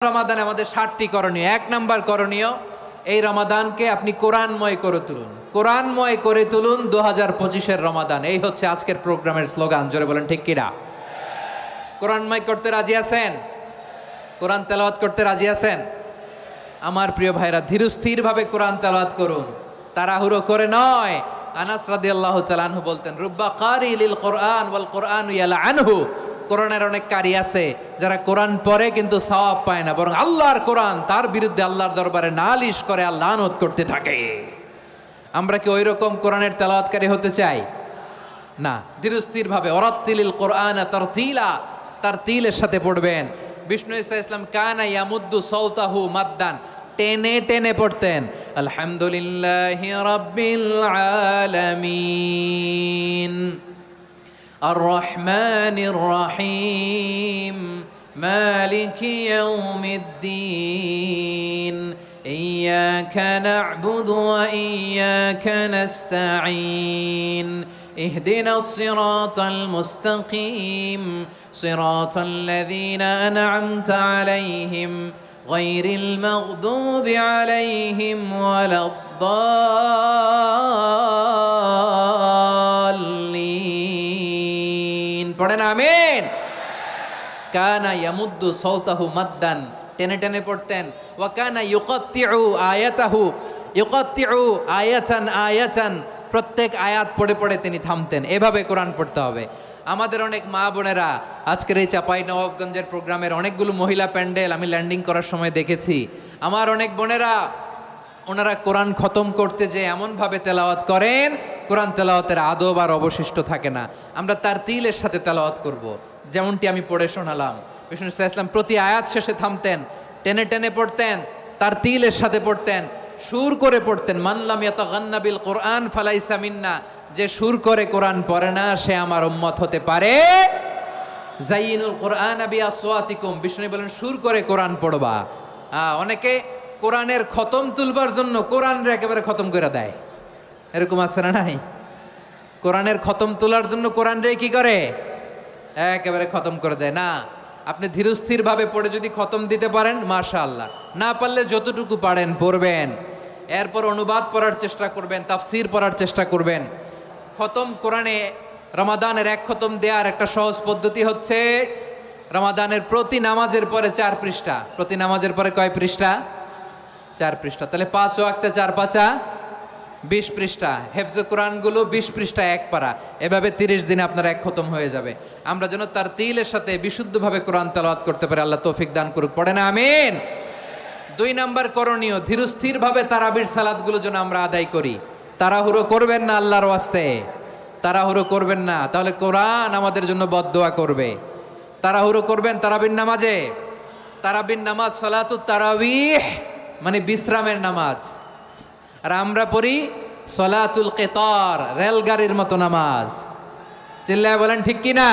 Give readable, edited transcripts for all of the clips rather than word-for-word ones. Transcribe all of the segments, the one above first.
রমাদানে আমাদের 7টি করণীয়। 1 নাম্বার করণীয়, এই রমাদানকে আপনি কোরআনময় করে তুলুন। কোরআনময় করে তুলুন 2025-এর রমাদান। এই হচ্ছে আজকের প্রোগ্রামের স্লোগান। জোরে বলেন ঠিক কিনা? কোরআনময় করতে রাজি আছেন? কোরআন তেলাওয়াত করতে রাজি আছেন? আমার প্রিয় ভাইরা, ধীরস্থিরভাবে কোরআন তেলাওয়াত করুন, তাড়াহুড়ো করে নয়। আনাস রাদিয়াল্লাহু তাআলা আনহু বলতেন, রুব্বা কারি লিল কোরআন ওয়াল কোরআনু ইয়ালআনহু। কোরআনের অনেক কারি আছে যারা কোরআন পড়ে কিন্তু সওয়াব পায় না, বরং আল্লাহর কোরআন তার বিরুদ্ধে আল্লাহর দরবারে নালিশ করে আর লানত করতে থাকে। আমরা কি ওই রকম কোরআনের তেলাওয়াতকারী হতে চাই? না। ধীরস্থিরভাবে ওয়ারাত্তিলিল কোরআনা তারতিলা, তারতিলের সাথে পড়বেন। বিষ্ণু ঈসা ইসলাম কানা ইয়ামুদ্দু সাওতাহু মাদ্দান, টেনে টেনে পড়তেন। আলহামদুলিল্লাহি রাব্বিল আলামিন আর-রহমানির রহিম মালিকি ইয়াউমিদ্দিন ইয়্যাকা না'বুদু ওয়া ইয়্যাকা নাস্তাঈন ইহদিনাস সিরাতাল মুস্তাকিম সিরাতাল লাযীনা আন'আমতা আলাইহিম গায়রিল মাগদুবি আলাইহিম ওয়ালাদ-দাল্লিন। পড়েন আমিন। কানা ইয়ামুদ্দু সাওতাহু মাদ্দান, টেনে টেনে পড়তেন। ওয়া কানা ইউকাত্তিউ আয়াতাহু, ইউকাত্তিউ আয়াতান আয়াতান, প্রত্যেক আয়াত পড়ে পড়ে তিনি থামতেন। এভাবে কোরআন পড়তে হবে। আমাদের অনেক মা বোনেরা আজকের এই চাঁপাইনবাবগঞ্জের প্রোগ্রামের অনেকগুলো মহিলা প্যান্ডেল আমি ল্যান্ডিং করার সময় দেখেছি। আমার অনেক বোনেরা, ওনারা কোরআন খতম করতে যে এমনভাবে তেলাওয়াত করেন, কোরআন তেলাওয়াতের আদব আর অবশিষ্ট থাকে না। আমরা তারতিলের সাথে তেলাওয়াত করব, যেমনটি আমি পড়ে শোনালাম। বিষ্ণু ইসলাম প্রতি আয়াত শেষে থামতেন, টেনে টেনে পড়তেন, তারতিলের সাথে পড়তেন, সুর করে পড়তেন। মানলাম ইয়াতাগান্না বিল কোরআন ফালাইসা মিন্না, যে সুর করে কোরআন পড়ে না সে আমার উম্মত হতে পারে। জাইনুল কোরআন বিআসওয়াতিকুম, বিষ্ণু বলেন সুর করে কোরআন পড়বা। অনেকে কোরআনের খতম তুলবার জন্য কোরআনরে একেবারে খতম করে দেয়, এরকম আছে না নাই? কোরআনের খতম তোলার জন্য কোরআনরে কি করে? একেবারে খতম করে দেয় না। আপনি ধীরস্থিরভাবে পড়ে যদি খতম দিতে পারেন মাশাআল্লাহ, না পারলে যতটুকু পারেন পড়বেন। এরপর অনুবাদ পড়ার চেষ্টা করবেন, তাফসির পড়ার চেষ্টা করবেন। খতম কোরআনে রমাদানের 1 খতম দেওয়ার একটা সহজ পদ্ধতি হচ্ছে, রমাদানের প্রতি নামাজের পরে 4 পৃষ্ঠা। প্রতি নামাজের পরে কয় পৃষ্ঠা? 4 পৃষ্ঠা। তাহলে 5 ওয়াক্তে 4 পাঁচা 20 পৃষ্ঠা। হেফজে কোরআনগুলো 20 পৃষ্ঠা 1 পারা। এভাবে 30 দিনে আপনার 1 খতম হয়ে যাবে। আমরা যেন তারতিলের সাথে বিশুদ্ধভাবে কোরআন তেলাওয়াত করতে পারি। আল্লাহ তৌফিক দান করুক। পড়েন আমিন। 2 নাম্বার করণীয়, ধীরস্থিরভাবে তারাবির সালাতগুলো যেন আমরা আদায় করি। তাড়াহুড়ো করবেন না আল্লাহর ওয়াস্তে, তাড়াহুড়ো করবেন না, তাহলে কোরআন আমাদের জন্য বদদোয়া করবে। তাড়াহুড়ো করবেন তারাবির নামাজে। তারাবির নামাজ সালাতুত তারাবিহ মানে বিশ্রামের নামাজ। আর আমরা পড়ি সলাতুল কিতার, রেলগাড়ির মতো নামাজ। চিল্লায় বলেন ঠিক কি না?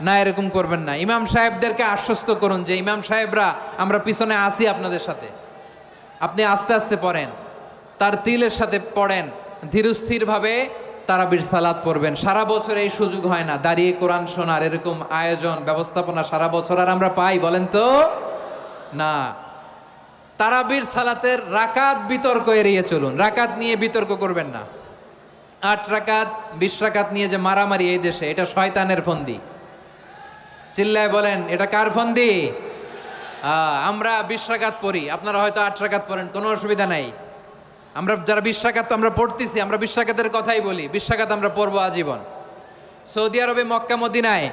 না, এরকম করবেন না। ইমাম সাহেবদেরকে আশ্বস্ত করুন যে ইমাম সাহেবরা আমরা পিছনে আসি আপনাদের সাথে, আপনি আস্তে আস্তে পড়েন, তারতিলের সাথে পড়েন, ধীরস্থিরভাবে তারাবির সালাত পড়বেন। সারা বছর এই সুযোগ হয় না দাঁড়িয়ে কোরআন শোনার, এরকম আয়োজন ব্যবস্থাপনা সারা বছর আর আমরা পাই বলেন তো? না। তারাবির সালাতের রাকাত বিতর্ক এড়িয়ে চলুন। রাকাত নিয়ে বিতর্ক করবেন না। 8 রাকাত 20 রাকাত নিয়ে যে মারামারি এই দেশে, এটা শয়তানের ফন্দি। চিল্লায় বলেন এটা কার ফন্দি? আমরা 20 রাকাত পড়ি, আপনারা হয়তো 8 রাকাত পড়েন, কোনো অসুবিধা নাই। আমরা যারা 20 রাকাত আমরা পড়তেছি, আমরা 20 রাকাতের কথাই বলি। 20 রাকাত আমরা পড়বো আজীবন। সৌদি আরবে মক্কা মদিনায়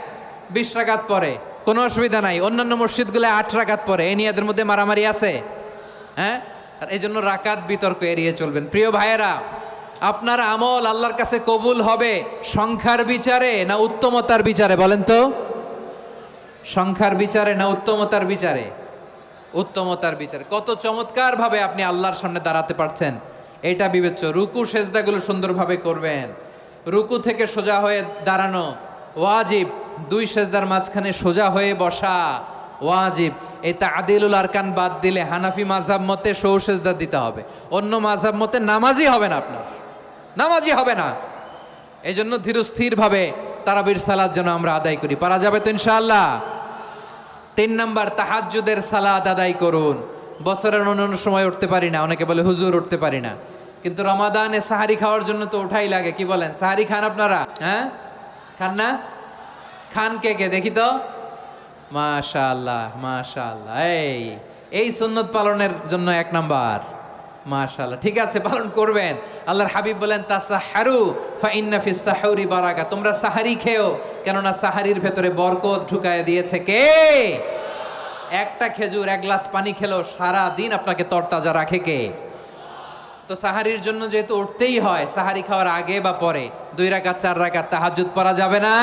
20 রাকাত পড়ে, কোনো অসুবিধা নাই। অন্যান্য মসজিদগুলো 8 রাকাত পড়ে। এই নিয়ে এদের মধ্যে মারামারি আছে? হ্যাঁ। আর এই জন্য রাকাত বিতর্ক এড়িয়ে চলবেন। প্রিয় ভাইয়েরা, আপনার আমল আল্লাহর কাছে কবুল হবে সংখ্যার বিচারে না উত্তমতার বিচারে বলেন তো? সংখ্যার বিচারে না উত্তমতার বিচারে? উত্তমতার বিচারে। কত চমৎকার ভাবে আপনি আল্লাহর সামনে দাঁড়াতে পারছেন এটা বিবেচ্য। রুকু সেজদাগুলো সুন্দরভাবে করবেন। রুকু থেকে সোজা হয়ে দাঁড়ানো ওয়াজিব। 2 সেজদার মাঝখানে সোজা হয়ে বসা ওয়াজিব। এই তা'দিলুল আরকান বাদ দিলে হানাফি মাযহাব মতে সৌ সেজদা দিতে হবে। অন্য মাযহাব মতে নামাজই হবে না, আপনার নামাজই হবে না। এই জন্য ধীরস্থিরভাবে তারাবির সালাত যেন আমরা আদায় করি। পারা যাবে তো ইনশাআল্লাহ? 3 নাম্বার, তাহাজ্জুদের সালাত আদায় করুন। বছরের অন্যান্য সময় উঠতে পারি না, অনেকে বলে হুজুর উঠতে পারি না, কিন্তু রমাদানে সাহারি খাওয়ার জন্য তো ওঠাই লাগে। কি বলেন, সাহারি খান আপনারা? হ্যাঁ, খান না? খান কে কে দেখি তো? মাশাআল্লাহ মাশাআল্লাহ। এই সুন্নত পালনের জন্য 1 নাম্বার। মাশাআল্লাহ, ঠিক আছে, পালন করবেন। আল্লাহর হাবিব বলেন তাসাহহারু ফা ইন্না ফিস সাহুরি বারাকা, তোমরা সাহারি খেও, কেননা সাহারির ভেতরে বরকত ঢুকায় দিয়েছে কে? একটা খেজুর, 1 গ্লাস পানি খেলো সারা দিন আপনাকে তরতাজা রাখে কে? তো সাহারির জন্য যেহেতু উঠতেই হয়, সাহারি খাওয়ার আগে বা পরে 2 রাকাত 4 রাকাত তাহাজ্জুদ পড়া যাবে না?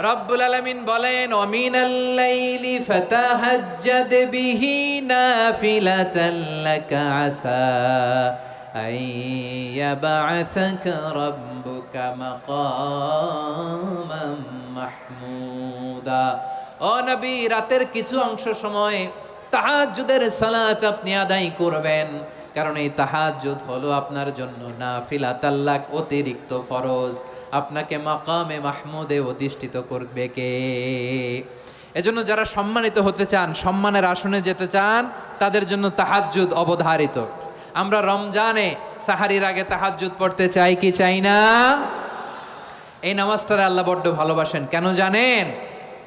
রব্বুল আলামিন বলেন ওয়ামিনাল লাইলি ফাতাহাজ্জাদ বিহি নাফিলাতান লাকা আসা আইয়াবআসাকা রাব্বুকা মাকামান মাহমুদা। ও নবী, রাতের কিছু অংশ সময় তাহাজ্জুদের সালাত আপনি আদায় করবেন, কারণ এই তাহাজ্জুদ হলো আপনার জন্য নাফিলাতাল লাক, অতিরিক্ত ফরজ। আপনাকে মাকামে মাহমুদে অধিষ্ঠিত করবে কে? এজন্য যারা সম্মানিত হতে চান, সম্মানের আসনে যেতে চান, তাদের জন্য তাহাজ্জুদ অবধারিত। আমরা রমজানে সাহারির আগে তাহাজ্জুদ পড়তে চাই কি চাই না? এই নামাজটারে আল্লাহ বড্ড ভালোবাসেন। কেন জানেন?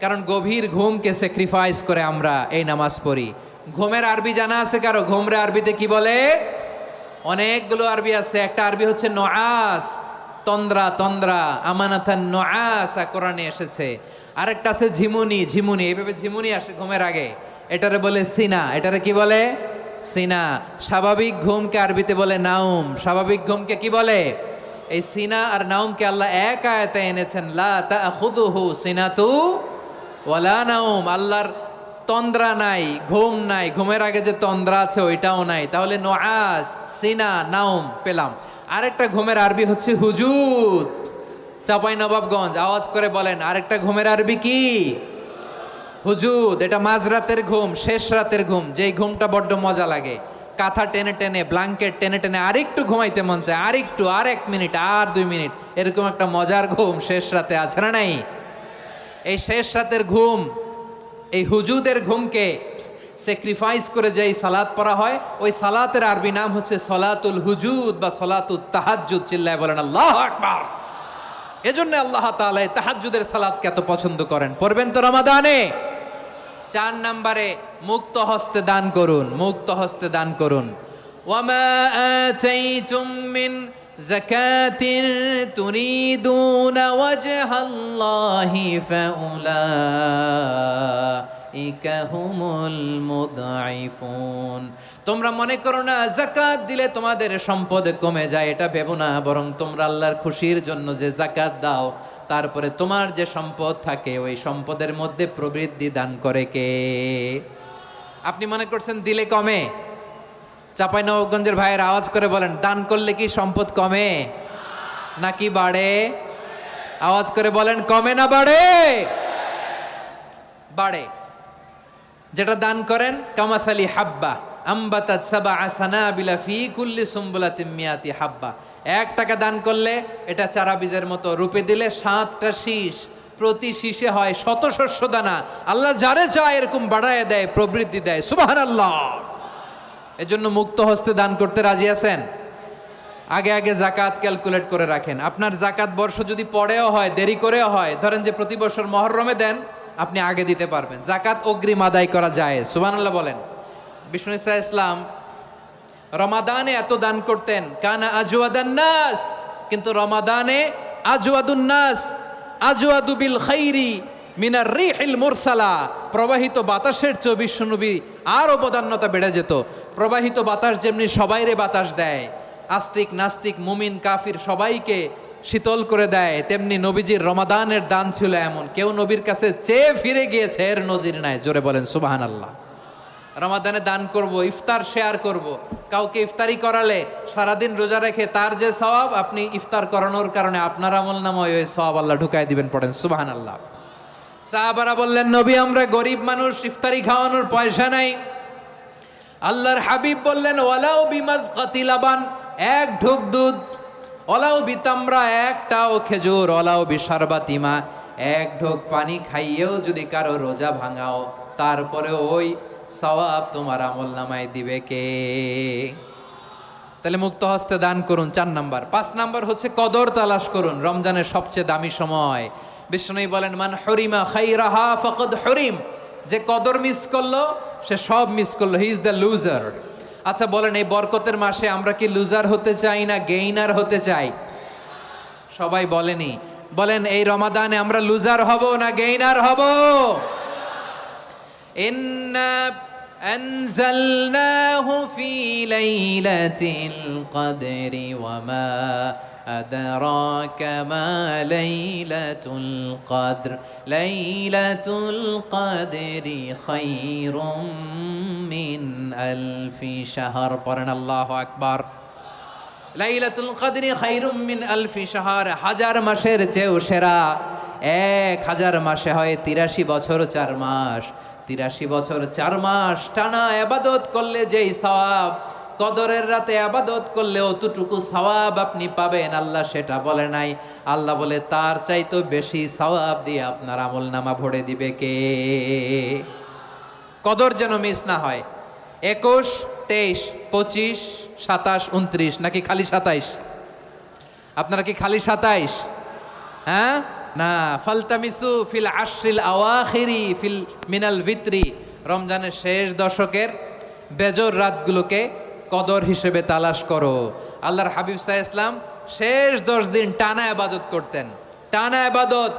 কারণ গভীর ঘুমকে স্যাক্রিফাইস করে আমরা এই নামাজ পড়ি। ঘুমের আরবি জানা আছে কারো? ঘুমরে আরবিতে কি বলে? অনেকগুলো আরবি আছে। একটা আরবি হচ্ছে নুআস, তন্দ্রা, তন্দ্রা, আমানাতান নুআসা কোরআনে এসেছে। আরেকটা আছে ঝিমুনি, ঝিমুনি, এইভাবে ঝিমুনি আসে ঘুমের আগে, এটারে বলে সিনা। এটারে কি বলে? সিনা। স্বাভাবিক ঘুমকে আরবিতে বলে নাউম। স্বাভাবিক ঘুমকে কি বলে? এই সিনা আর নাউমকে আল্লাহ এক আয়াতে এনেছেন, লা তাখুযুহু সিনাতু ওয়ালা নাউম। আল্লাহর তন্দ্রা নাই, ঘুম নাই, ঘুমের আগে যে তন্দ্রা আছে ওইটাও নাই। তাহলে নুআস, সিনা, নাউম পেলাম। আরেকটা ঘুমের আরবি হচ্ছে হুজুদ। চাঁপাইনবাবগঞ্জ আওয়াজ করে বলেন, আরেকটা ঘুমের আরবি কি? হুজুদ। এটা মাঝরাতের ঘুম, শেষ রাতের ঘুম, যেই ঘুমটা বড্ড মজা লাগে। কাঁথা টেনে টেনে, ব্ল্যাঙ্কেট টেনে টেনে আরেকটু ঘুমাইতে মন চায়, আরেকটু, আর 1 মিনিট, আর 2 মিনিট, এরকম একটা মজার ঘুম শেষ রাতে আছে না নাই? এই শেষ রাতের ঘুম, এই হুজুদের ঘুমকে স্যাক্রিফাইস করে যেই সালাত পড়া হয়, ওই সালাতের আরবি নাম হচ্ছে সলাতুল হুজুদ বা সলাতুত তাহাজ্জুদ। চিল্লায় বলেন আল্লাহু আকবার। এজন্য আল্লাহ তাআলা এই তাহাজ্জুদের সালাতকে এত পছন্দ করেন। পড়বেন তো রমাদানে। 4 নম্বরে মুক্ত হস্তে দান করুন, মুক্ত হস্তে দান করুন। ওয়ামা আতাইতুম মিন যাকাতিন তুরিদুনা ওয়াজহাল্লাহি ফাউলাইকা হুমুল মুদঈফুন। তোমরা মনে করো না যাকাত দিলে তোমাদের সম্পদ কমে যায়, এটা ভেবো না, বরং তোমরা আল্লাহর খুশির জন্য যে যাকাত দাও, তারপরে তোমার যে সম্পদ থাকে ওই সম্পদের মধ্যে প্রবৃদ্ধি দান করে কে? আপনি মনে করছেন দিলে কমে? চাঁপাইনবাবগঞ্জের ভাইয়ের আওয়াজ করে বলেন, দান করলে কি সম্পদ কমে নাকি বাড়ে? আওয়াজ করে বলেন, কমে না বাড়ে? বাড়ে। যেটা দান করেন, কামাসালি হাব্বা আম্বাতাত সাবআ সানাবিলা ফি কুল্লি সুম্বুলাতিন মিয়াতি হাব্বা। 1 টাকা দান করলে এটা চারা বীজের মতো, রূপে দিলে 7টা শীষ, প্রতি শীষে হয় 100 শস্য দানা। আল্লাহ যারে চায় এরকম বাড়ায় দেয়, প্রবৃদ্ধি দেয়। সুবহানাল্লাহ। এজন্য মুক্ত হস্তে দান করতে রাজি আছেন? আগে আগে যাকাত ক্যালকুলেট করে রাখেন। আপনার যাকাত বর্ষ যদি পরেও হয়, দেরি করেও হয়, ধরেন যে প্রতি বছর মুহররমে দেন, আপনি আগে দিতে পারবেন। যাকাত অগ্রিম আদায় করা যায়। সুবহানাল্লাহ বলেন। বিষ্ণু ইসা ইসলাম রমাদানে এত দান করতেন, কানা আজওয়াদান নাস, কিন্তু রমাদানে আজওয়াদুন নাস আজওয়াদু বিল খাইরি মিনার রিহিল মুরসালা। প্রবাহিত বাতাসের চেয়ে বিশ্বনবী আরও বদান্যতা বেড়ে যেত। প্রবাহিত বাতাস যেমনি সবাইরে বাতাস দেয়, আস্তিক নাস্তিক মুমিন কাফির সবাইকে শীতল করে দেয়, তেমনি নবীজির রমাদানের দান ছিল এমন, কেউ নবীর কাছে চেয়ে ফিরে গিয়েছে এর নজির নাই। জোরে বলেন সুবহানাল্লাহ। রমাদানে দান করব, ইফতার শেয়ার করব। কাউকে ইফতারি করালে সারাদিন রোজা রেখে তার যে সওয়াব, আপনি ইফতার করানোর কারণে আপনার আমলনামায় ওই সওয়াব আল্লাহ ঢুকাই দিবেন। পড়েন সুবহানাল্লাহ। সাহাবারা বললেন, নবী আমরা গরিব মানুষ, ইফতারি খাওয়ানোর পয়সা নাই। আল্লাহর হাবিব বললেন, ওয়ালাউ বিমাজকাতি লাবান, 1 ঢোক দুধ, ওয়ালাউ বিতামরা, 1টাও খেজুর, ওয়ালাউ বিশারবাতিমা, এক ঢোক পানি খাইয়েও যদি কারো রোজা ভাঙাও, তারপরে ওই সওয়াব তোমার আমল নামায় দিবে কে? তাহলে মুক্ত হস্তে দান করুন 4 নাম্বার। 5 নাম্বার হচ্ছে কদর তালাশ করুন। রমজানের সবচেয়ে দামি সময়। বিষ্ণু বলেন, মান হরিমা খাইরাহা ফাকাদ হরিম, যে কদর মিস করলো সে সব মিস করলো, হি ইজ দ্য লুজার। আচ্ছা বলেন, এই বরকতের মাসে আমরা কি লুজার হতে চাই না গেইনার হতে চাই? সবাই বলেনি, বলেন এই রমাদানে আমরা লুজার হব না গেইনার হব? ইন্না আনজালনাহু ফি লাইলাতিল কদরি ওয়া মা আদরাকা মা লাইলাতুল কদর লাইলাতুল কদরি খায়রুম মিন আলফি শাহর। পড়েন আল্লাহু আকবার। লাইলাতুল কদরি খায়রুম মিন আলফি শাহর, 1000 মাসের চেয়েও সেরা। 1000 মাসে হয় 83 বছর 4 মাস। 83 বছর 4 মাস টানা ইবাদত করলে যেই সওয়াব, কদরের রাতে ইবাদত করলে অতটুকু সওয়াব আপনি পাবেন, আল্লাহ সেটা বলে নাই। আল্লাহ বলে তার চাইতো বেশি সওয়াব দিয়ে আপনার আমলনামা ভরে দিবে কে? কদর যেন মিস না হয়। 21, 23, 25, 27, 29 নাকি খালি 27? আপনারা কি খালি 27? হ্যাঁ না, ফালতামিসু ফিল আশরিল আওয়াখিরি ফিল মিনাল ভিতরি, রমজানের শেষ দশকের বেজর রাতগুলোকে কদর হিসেবে তালাশ করো। আল্লাহর হাবিব সাল্লাল্লাহু আলাইহি ওয়াসাল্লাম শেষ 10 দিন টানা ইবাদত করতেন, টানা ইবাদত।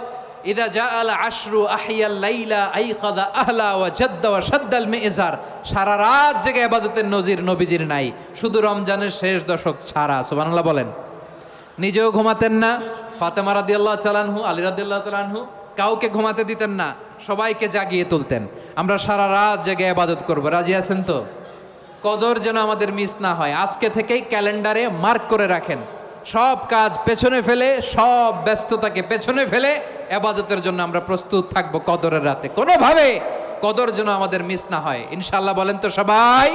ইদা জাআল আশরু আহিয়াল লাইলা আইকাযা আহলা ওয়া জাদ্দা ওয়া শাদ্দাল মিজার, সারা রাত জেগে ইবাদতের নজির নবীজির নাই, শুধু রমজানের শেষ দশক ছাড়া। সুবহানাল্লাহ বলেন। নিজেও ঘুমাতেন না, ফাতেমা রাদিয়াল্লাহু তাআলা আনহু, আলী রাদিয়াল্লাহু তাআলা আনহু কাউকে ঘুমাতে দিতেন না, সবাইকে জাগিয়ে তুলতেন। আমরা সারা রাত জেগে ইবাদত করব, রাজি আছেন তো? কদর যেন আমাদের মিস না হয়। আজকে থেকেই ক্যালেন্ডারে মার্ক করে রাখেন, সব কাজ পেছনে ফেলে, সব ব্যস্ততাকে পেছনে ফেলে ইবাদতের জন্য আমরা প্রস্তুত থাকব কদরের রাতে। কোনোভাবে কদর যেন আমাদের মিস না হয়, ইনশাআল্লাহ। বলেন তো সবাই।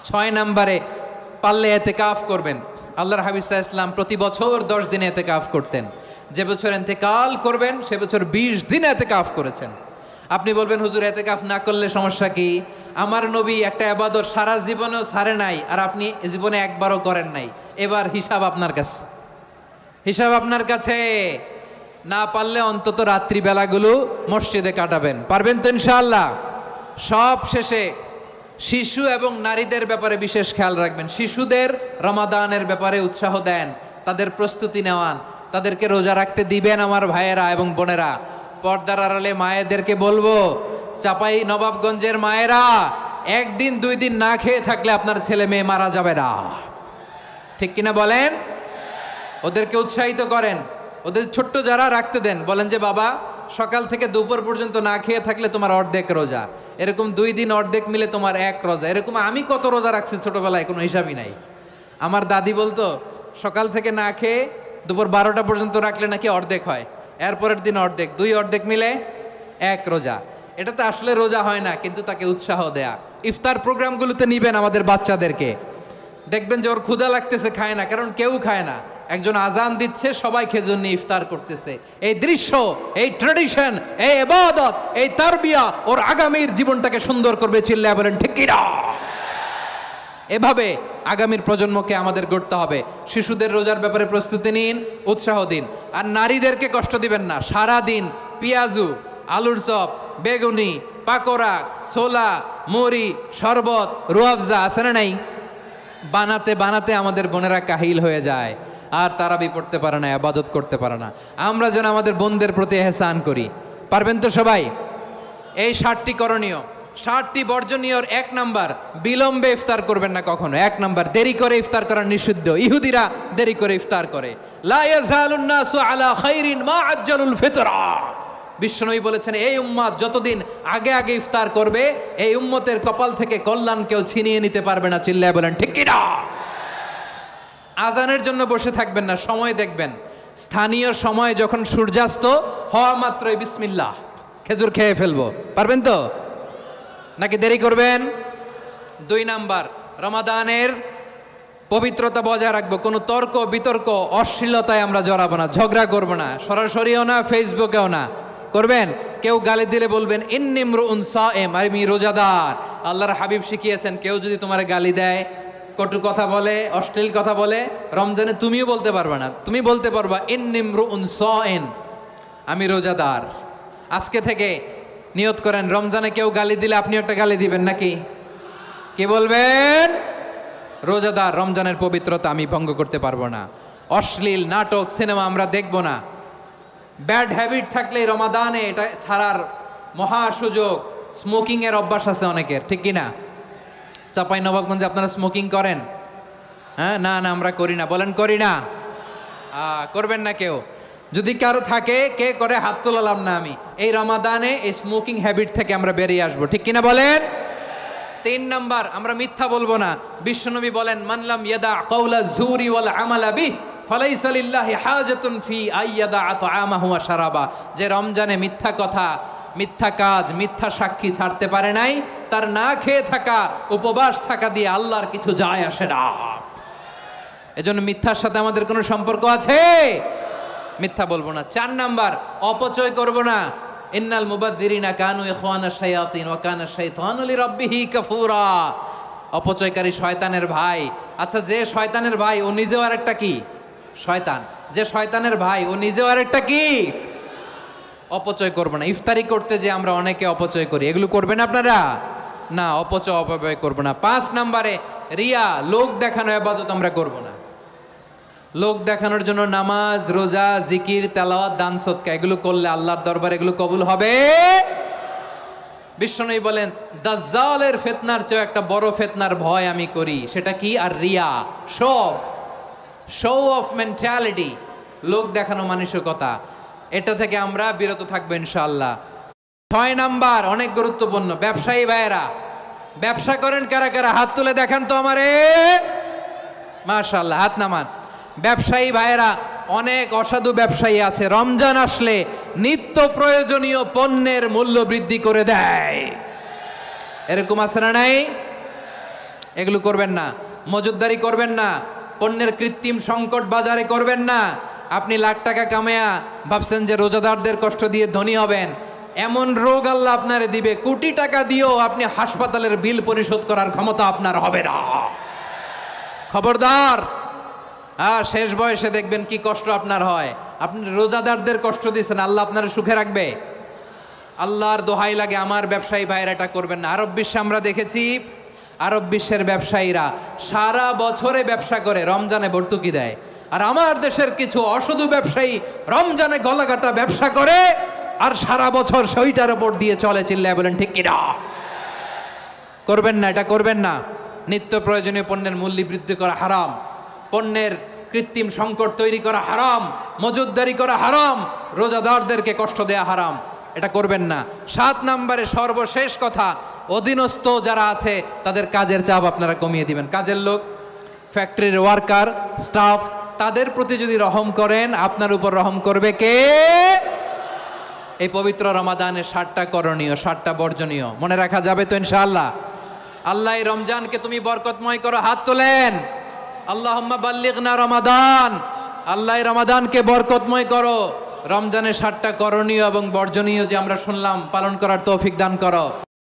6 নম্বরে পারলে ইতিকাফ করবেন। আল্লাহর হাবিব সাল্লাল্লাহু আলাইহি ওয়াসাল্লাম প্রতি বছর 10 দিন ইতিকাফ করতেন। যে বছর ইন্তেকাল করবেন সে বছর 20 দিন ইতিকাফ করেছেন। আপনি বলবেন, হুজুর ইতিকাফ না করলে সমস্যা কি? আমার নবী একটা ইবাদত সারা জীবনেও ছাড়ে নাই, আর আপনি জীবনে একবারও করেন নাই। এবার হিসাব আপনার কাছে, হিসাব আপনার কাছে। না পারলে অন্তত রাত্রি বেলাগুলো মসজিদে কাটাবেন, পারবেন তো ইনশাআল্লাহ? সব শেষে শিশু এবং নারীদের ব্যাপারে বিশেষ খেয়াল রাখবেন। শিশুদের রমাদানের ব্যাপারে উৎসাহ দেন, তাদের প্রস্তুতি নেওয়ান, তাদেরকে রোজা রাখতে দিবেন। আমার ভাইয়েরা এবং বোনেরা, পর্দার আড়ালে মায়েদেরকে বলবো, চাপাই নবাবগঞ্জের মায়েরা, 1 দিন 2 দিন না খেয়ে থাকলে আপনার ছেলে মেয়ে মারা যাবে না, ঠিক কিনা বলেন? ওদেরকে উৎসাহিত করেন, ওদের ছোট্ট যারা রাখতে দেন, বলেন যে বাবা সকাল থেকে দুপুর পর্যন্ত না খেয়ে থাকলে তোমার অর্ধেক রোজা, এরকম 2 দিন অর্ধেক মিলে তোমার 1 রোজা। এরকম আমি কত রোজা রাখছি ছোটবেলায়, কোনো হিসাবই নাই। আমার দাদি বলতো সকাল থেকে না খেয়ে দুপুর 12টা পর্যন্ত রাখলে নাকি অর্ধেক হয়, এরপরের দিন অর্ধেক, 2 অর্ধেক মিলে 1 রোজা। এটা তো আসলে রোজা হয় না, কিন্তু তাকে উৎসাহ দেয়া। ইফতার প্রোগ্রামগুলোতে নিবেন আমাদের বাচ্চাদেরকে, দেখবেন যে ওর ক্ষুধা লাগতেছে, খায় না, কারণ কেউ খায় না। একজন আজান দিচ্ছে, সবাই খেজুর নিয়ে ইফতার করতেছে। এই দৃশ্য, এই ট্র্যাডিশন, এই ইবাদত, এই তারবিয়া ওর আগামীর জীবনটাকে সুন্দর করবে। চিল্লায়া বলেন ঠিক কি না? এভাবে আগামীর প্রজন্মকে আমাদের গড়তে হবে। শিশুদের রোজার ব্যাপারে প্রস্তুতি নিন, উৎসাহ দিন। আর নারীদেরকে কষ্ট দিবেন না। সারা দিন পেঁয়াজু, আলুর চপ, বেগুনি, পাকোড়া, ছোলা, মুড়ি, শরবত, রুয়াবজা আছে না নাই? বানাতে বানাতে আমাদের বোনেরা কাহিল হয়ে যায়, আর তারাবি পড়তে পারে না, ইবাদত করতে পারে না। আমরা যেন আমাদের বোনদের প্রতি ইহসান করি, পারবেন তো সবাই? এই 7টি করণীয়, 7টি বর্জনীয়। 1 নাম্বার, বিলম্বে ইফতার করবেন না কখনো। 1 নাম্বার, দেরি করে ইফতার করা নিষিদ্ধ। ইহুদিরা দেরি করে ইফতার করে। লা ইয়াজালুন নাসু আলা খাইরিন মা আজ্জালুল ফিতরা। বিশ্বনবী বলেছেন, এই উম্মত যতদিন আগে আগে ইফতার করবে, এই উম্মতের কপাল থেকে কল্যাণ কেউ ছিনিয়ে নিতে পারবে না। চিল্লায় বলেন ঠিক কি না? আজানের জন্য বসে থাকবেন না, সময় দেখবেন। স্থানীয় সময় যখন সূর্যাস্ত হওয়া মাত্রই বিসমিল্লাহ, খেজুর খেয়ে ফেলবো, পারবেন তো? নাকি দেরি করবেন? 2 নাম্বার, রমাদানের পবিত্রতা বজায় রাখবো, কোনো তর্ক বিতর্ক অশ্লীলতায় আমরা জড়াবো না, ঝগড়া করবো না, সরাসরিও না, ফেসবুকেও না। করবেন? কেউ গালি দিলে বলবেন ইন্নিমরুউন সায়েম, আমি রোজাদার। আল্লাহর হাবিব শিখিয়েছেন কেউ যদি তোমার গালি দেয়, কটু কথা বলে, অশ্লীল কথা বলে, রমজানে তুমিও বলতে পারবে না, তুমি বলতে পারবা ইন্নিমরুউন সায়েম, আমি রোজাদার। আজকে থেকে নিয়ত করেন, রমজানে কেউ গালি দিলে আপনি একটা গালি দিবেন নাকি? কি বলবেন? রোজাদার, রমজানের পবিত্রতা আমি ভঙ্গ করতে পারবো না। অশ্লীল নাটক সিনেমা আমরা দেখব না। ব্যাড হ্যাবিট থাকলে রমাদানে এটা ছাড়ার মহা সুযোগ। স্মোকিং এর অভ্যাস আছে অনেকের, ঠিক কিনা? চাপাই নবাবগঞ্জে আপনারা স্মোকিং করেন? হ্যাঁ, না না আমরা করি না। বলেন করি না? করবেন না কেউ? যদি কারো থাকে, কে করে হাত তোলালাম না আমি। এই রমাদানে এই স্মোকিং হ্যাবিট থেকে আমরা বেরিয়ে আসবো, ঠিক কিনা বলেন? 3 নাম্বার, আমরা মিথ্যা বলবো না। বিশ্বনবী বলেন মানলাম ইয়াদা কাওলা যুরি ওয়াল আমালা বিহি ফালাইসা লিল্লাহি হাজাতুন ফি আইয়াদা তাআমাহু ওয়া শারাবা। যে রমজানে মিথ্যা কথা, মিথ্যা কাজ, মিথ্যা সাক্ষী ছাড়তে পারে নাই, তার না খেয়ে থাকা, উপবাস থাকা দিয়ে আল্লাহর কিছু যায় আসে না। এজন্য মিথ্যার সাথে আমাদের কোনো সম্পর্ক আছে? মিথ্যা বলবো না। 4 নাম্বার, অপচয় করব না। ইন্নাল মুবাযযিরিনা কানু ইখওয়ানা শায়াতিন ওয়া কানা শাইতানু লিরাব্বিহি কাফুরা। অপচয়কারী শয়তানের ভাই। আচ্ছা, যে শয়তানের ভাই ও নিজেও আরেকটা কি? শয়তান। যে শয়তানের ভাই ও নিজেও আরেকটা কি? অপচয় করব না। ইফতারি করতে যে আমরা অনেকে অপচয় করি, এগুলো করবেন আপনারা? না, অপচয় অপব্যয় করব না। 5 নাম্বারে রিয়া, লোক দেখানো ইবাদত আমরা করব না। লোক দেখানোর জন্য নামাজ, রোজা, জিকির, তেলাওয়াত, দান, সদকা এগুলো করলে আল্লাহর দরবারে এগুলো কবুল হবে। বিশ্বনবী বলেন দাজ্জালের ফিতনার চেয়ে একটা বড় ফিতনার ভয় আমি করি, সেটা কি? আর রিয়া, শো অফ মেন্টালিটি, লোক দেখানো মানসিকতা। এটা থেকে আমরা বিরত থাকবো ইনশাআল্লাহ। 6 নাম্বার, অনেক গুরুত্বপূর্ণ, ব্যবসায়ী ভাইয়েরা, ব্যবসা করেন কারা কারা? হাত তুলে দেখান তো আমারে। মাশাআল্লাহ, হাত নামান। ব্যবসায়ী ভাইয়েরা, অনেক অসাধু ব্যবসায়ী আছে, রমজান আসলে নিত্য প্রয়োজনীয় পণ্যের মূল্য বৃদ্ধি করে দেয়। এরকম আছে না নাই? এগুলো করবেন না। মজুদদারি করবেন না। পণ্যের কৃত্রিম সংকট বাজারে করবেন না। আপনি লাখ টাকা কামায়া ভাবছেন যে রোজাদারদের কষ্ট দিয়ে ধনী হবেন, এমন রোগ আল্লাহ আপনারে দিবে, কোটি টাকা দিয়েও আপনি হাসপাতালের বিল পরিশোধ করার ক্ষমতা আপনার হবে না। খবরদার। শেষ বয়সে দেখবেন কি কষ্ট আপনার হয়। আপনি রোজাদারদের কষ্ট দিচ্ছেন, আল্লাহ আপনার সুখে রাখবে? আল্লাহর দোহাই লাগে, আমার ব্যবসায়ী ভাইয়েরা এটা করবেন না। আরব বিশ্বে আমরা দেখেছি, আরব বিশ্বের ব্যবসায়ীরা সারা বছরে ব্যবসা করে, রমজানে ভর্তুকি দেয়। আর আমার দেশের কিছু অসাধু ব্যবসায়ী রমজানে গলাকাটা ব্যবসা করে আর সারা বছর সেইটার উপর দিয়ে চলে। চিল্লায় বলেন ঠিক কিনা? করবেন না, এটা করবেন না। নিত্য প্রয়োজনীয় পণ্যের মূল্য বৃদ্ধি করা হারাম, পণ্যের কৃত্রিম সংকট তৈরি করা হারাম, মজুদদারি করা হারাম, রোজাদারদেরকে কষ্ট দেয়া হারাম, এটা করবেন না। 7 নাম্বারে সর্বশেষ কথা, অধীনস্থ যারা আছে তাদের কাজের চাপ আপনারা কমিয়ে দিবেন। কাজের লোক, ফ্যাক্টরির ওয়ার্কার, স্টাফ, তাদের প্রতি যদি রহম করেন, আপনার উপর রহম করবে কে? এই পবিত্র রমাদানের 7টা করণীয়, 7টা বর্জনীয় মনে রাখা যাবে তো ইনশাআল্লাহ? আল্লাহ এই রমজানকে তুমি বরকতময় করো। হাত তোলেন। আল্লাহুম্মা বাল্লিগনা রমাদান। আল্লাহ এই রমাদানকে বরকতময় করো। রমজানের 7টা করণীয় এবং বর্জনীয় যে আমরা শুনলাম, পালন করার তৌফিক দান করো।